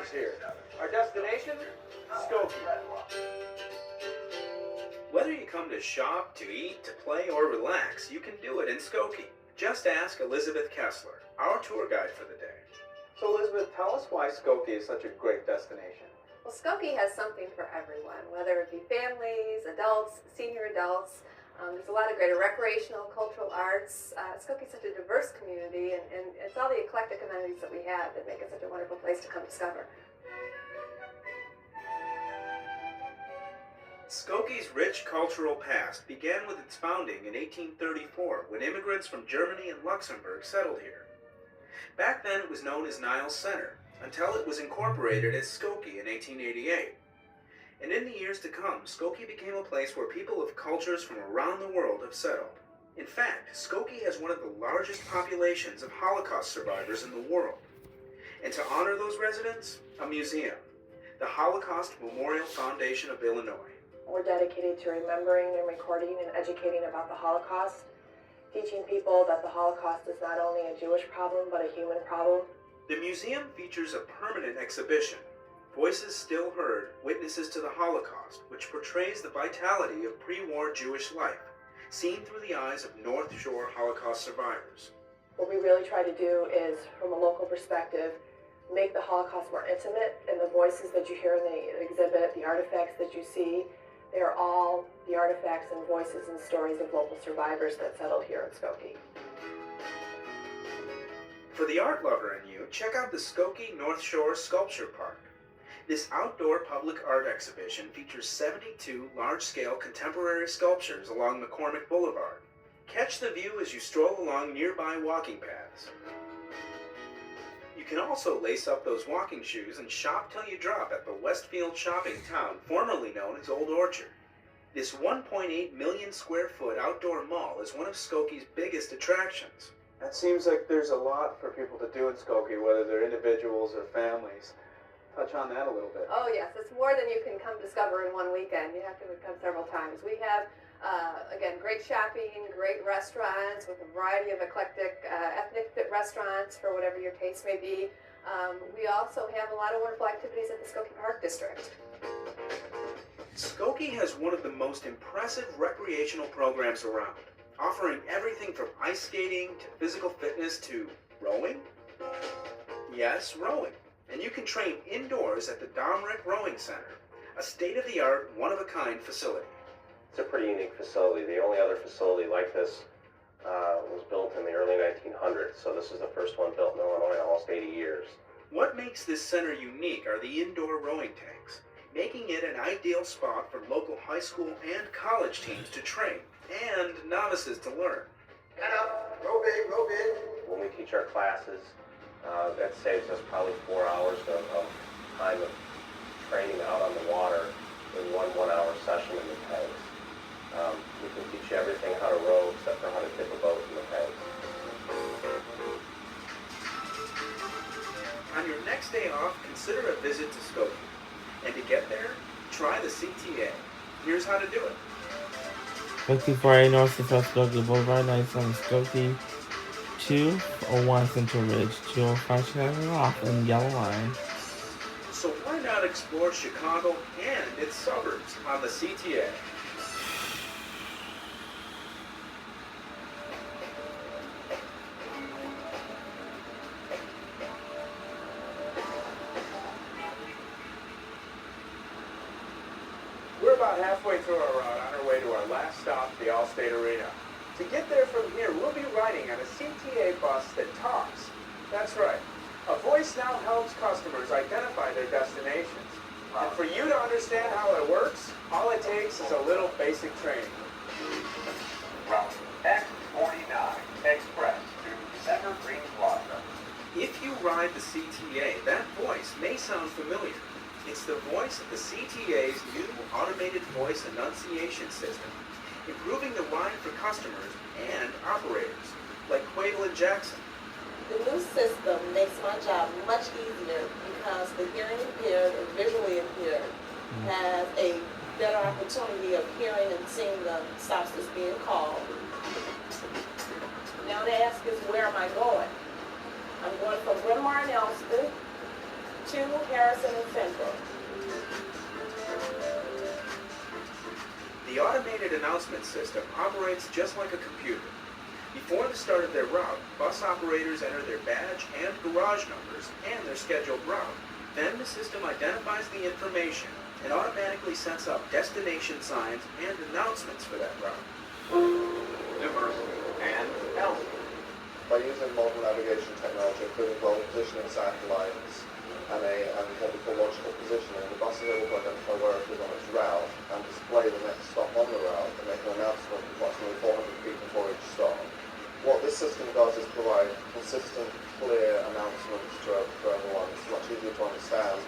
survivors here. Our destination? Skokie. Whether you come to shop, to eat, to play, or relax, you can do it in Skokie. Just ask Elizabeth Kessler, our tour guide for the day. So Elizabeth, tell us why Skokie is such a great destination. Well, Skokie has something for everyone, whether it be families, adults, senior adults. There's a lot of great recreational, cultural arts. Skokie is such a diverse community, and it's all the eclectic amenities that we have that make it such a wonderful place to come discover. Skokie's rich cultural past began with its founding in 1834 when immigrants from Germany and Luxembourg settled here. Back then it was known as Niles Center, until it was incorporated as Skokie in 1888. And in the years to come, Skokie became a place where people of cultures from around the world have settled. In fact, Skokie has one of the largest populations of Holocaust survivors in the world. And to honor those residents, a museum, the Holocaust Memorial Foundation of Illinois. We're dedicated to remembering and recording and educating about the Holocaust, teaching people that the Holocaust is not only a Jewish problem, but a human problem. The museum features a permanent exhibition, Voices Still Heard, Witnesses to the Holocaust, which portrays the vitality of pre-war Jewish life, seen through the eyes of North Shore Holocaust survivors. What we really try to do is, from a local perspective, make the Holocaust more intimate, and the voices that you hear in the exhibit, the artifacts that you see, they are all the artifacts and voices and stories of local survivors that settled here in Skokie. For the art lover in you, check out the Skokie North Shore Sculpture Park. This outdoor public art exhibition features 72 large-scale contemporary sculptures along McCormick Boulevard. Catch the view as you stroll along nearby walking paths. You can also lace up those walking shoes and shop till you drop at the Westfield Shopping Town, formerly known as Old Orchard. This 1.8 million square foot outdoor mall is one of Skokie's biggest attractions. That seems like there's a lot for people to do in Skokie, whether they're individuals or families. Touch on that a little bit. Oh yes, it's more than you can come discover in one weekend. You have to come several times. We have, again, great shopping, great restaurants with a variety of eclectic ethnic fit restaurants for whatever your taste may be. We also have a lot of wonderful activities at the Skokie Park District. Skokie has one of the most impressive recreational programs around, offering everything from ice skating to physical fitness to rowing. Yes, rowing. And you can train indoors at the Domrick Rowing Center, a state-of-the-art, one-of-a-kind facility. It's a pretty unique facility. The only other facility like this was built in the early 1900s, so this is the first one built in Illinois in almost 80 years. What makes this center unique are the indoor rowing tanks, making it an ideal spot for local high school and college teams to train, and novices to learn. Head up, row big, row big. When we teach our classes, that saves us probably 4 hours of time of training out on the water in one 1-hour session in the tanks. We can teach you everything how to row except for how to tip a boat in the tanks. On your next day off, consider a visit to Skokie. And to get there, try the CTA. Here's how to do it. 54A North to South Skokie Boulevard, 97 Skokie, 201 Central Ridge, 205 Chicago off in Yellow Line. So why not explore Chicago and its suburbs on the CTA? We're about halfway through our route on our way to our last stop, the Allstate Arena. To get there from here, we'll be riding on a CTA bus that talks. That's right. A voice now helps customers identify their destinations. And for you to understand how it works, all it takes is a little basic training. Route X49 Express to Evergreen Plaza. If you ride the CTA, that voice may sound familiar. It's the voice of the CTA's new automated voice enunciation system, improving the ride for customers and operators, like Quavel and Jackson. The new system makes my job much easier because the hearing impaired or visually impaired has a better opportunity of hearing and seeing the stops that's being called. Now they ask is where am I going? I'm going from Bryn Mawr and Elston to Harrison and Central. The automated announcement system operates just like a computer. Before the start of their route, bus operators enter their badge and garage numbers and their scheduled route. Then the system identifies the information and automatically sets up destination signs and announcements for that route. Diversity and health. By using modern navigation technology, including global positioning satellites and what we call logical positioning, the bus is able to identify where it is on its route and display the next stop on the route and make an announcement approximately 400 feet before each stop. What this system does is provide consistent, clear announcements to everyone. It's much easier to understand.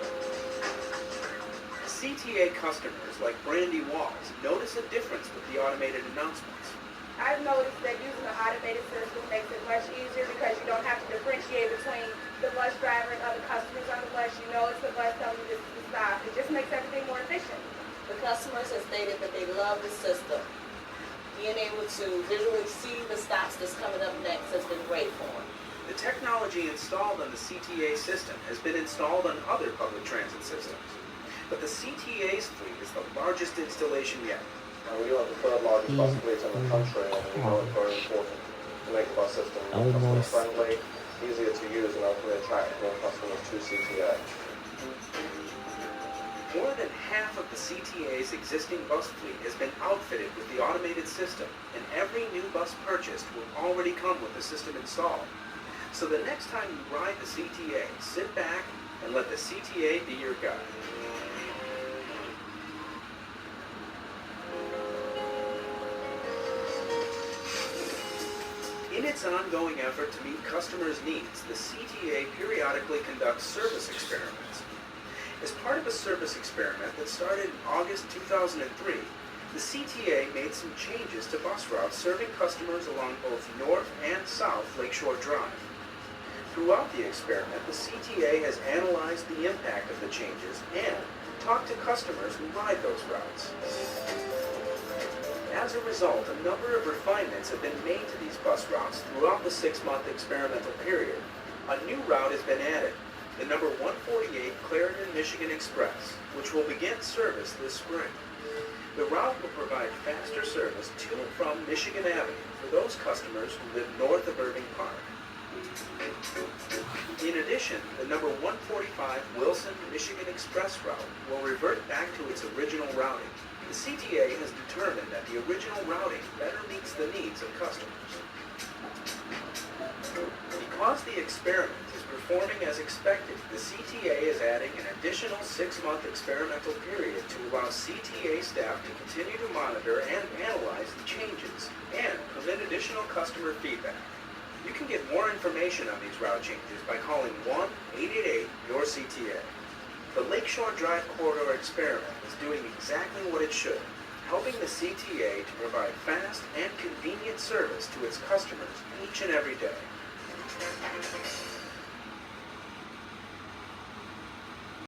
CTA customers like Brandy Walls notice a difference with the automated announcements. I've noticed that using the automated system makes it much easier because you don't have to differentiate between the bus driver and other customers on the bus. You know it's the bus telling you this is the stop. It just makes everything more efficient. The customers have stated that they love the system. Being able to visually see the stops that's coming up next has been great for them. The technology installed on the CTA system has been installed on other public transit systems. But the CTA's fleet is the largest installation yet. We do have the third largest bus fleet in the country, and we know it's very important to make the bus system customer friendly, easier to use, and ultimately attract more customers to CTA. More than half of the CTA's existing bus fleet has been outfitted with the automated system, and every new bus purchased will already come with the system installed. So the next time you ride the CTA, sit back and let the CTA be your guide. In its ongoing effort to meet customers' needs, the CTA periodically conducts service experiments. As part of a service experiment that started in August 2003, the CTA made some changes to bus routes serving customers along both North and South Lakeshore Drive. Throughout the experiment, the CTA has analyzed the impact of the changes and talked to customers who ride those routes. As a result, a number of refinements have been made to these bus routes throughout the 6-month experimental period. A new route has been added, the number 148 Clarendon, Michigan Express, which will begin service this spring. The route will provide faster service to and from Michigan Avenue for those customers who live north of Irving Park. In addition, the number 145 Wilson, Michigan Express route will revert back to its original routing. The CTA has determined that the original routing better meets the needs of customers. Because the experiment is performing as expected, the CTA is adding an additional 6-month experimental period to allow CTA staff to continue to monitor and analyze the changes and permit additional customer feedback. You can get more information on these route changes by calling 1-888-YOUR-CTA. The Lakeshore Drive Corridor experiment is doing exactly what it should, helping the CTA to provide fast and convenient service to its customers each and every day.